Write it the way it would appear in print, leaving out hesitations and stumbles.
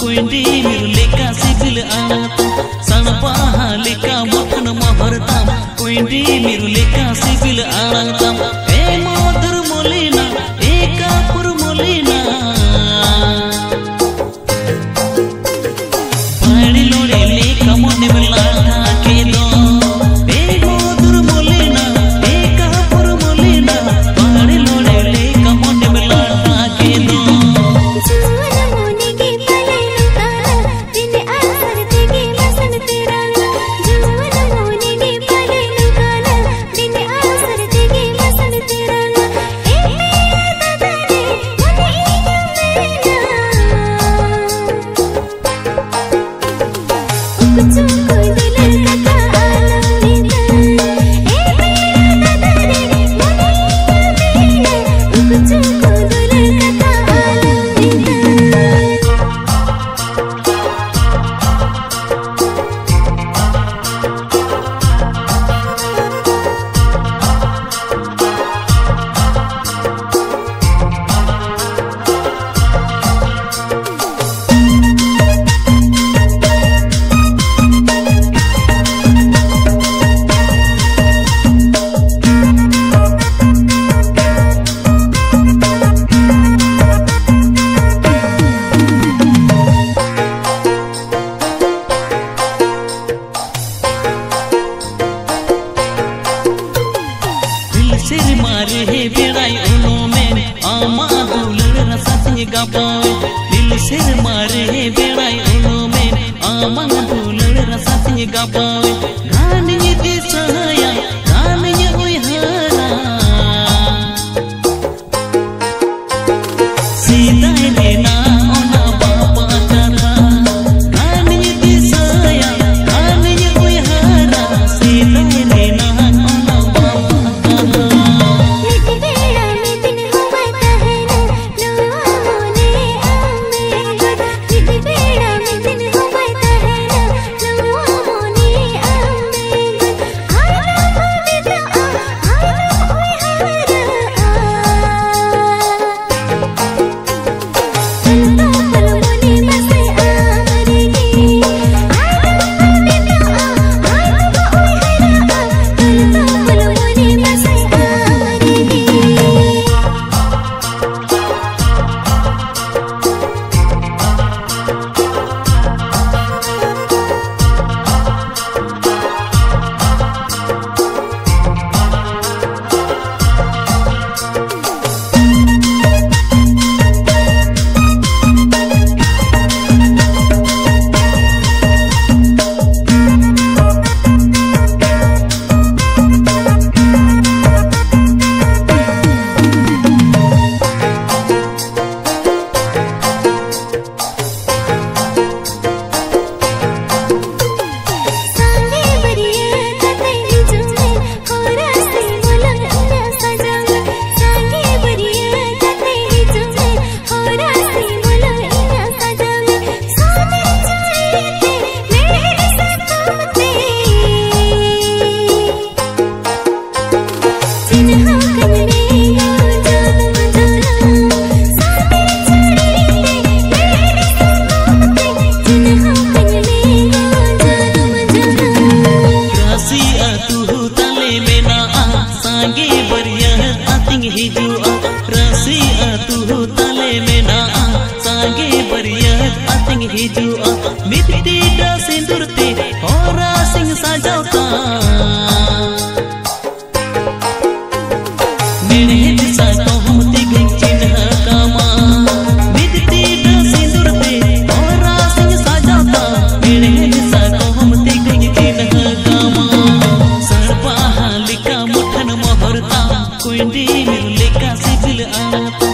कुंडी मिरुलेका सिबिल आनाता सणपा हालेका मखन महरता कुंडी मिरुलेका सिबिल आनाता ए mother Molina एका पुर मोलिना पानी लोड़े लेका मोने मिला के दो ए मोदर मोलिना एका पुर मोलिना पानी लोड़े लेका मोने मिला के दो सिर मारे है बेड़ाई उनो में आमा दुलड़ रसाती गापावे दिल सिर मारे है बेड़ाई उनो में आमा दुलड़ रसाती गापावे गान ये दिसाया गान ये उयहारा सीधा लेना ओना बापा करा गान ये दिसाया गान ये उयहारा सीधा लेना हिजुआ मिट्टी दा सिंदूरते होरा सिंह सजावता मेरे दिशा तो हम तिगई चिन्ह कामा मिट्टी दा सिंदूरते होरा सिंह सजावता मेरे दिशा तो हम तिगई चिन्ह कामा सरपा हालिका मुठन महरता कुंडी मिरुलेका सिबिल आनाता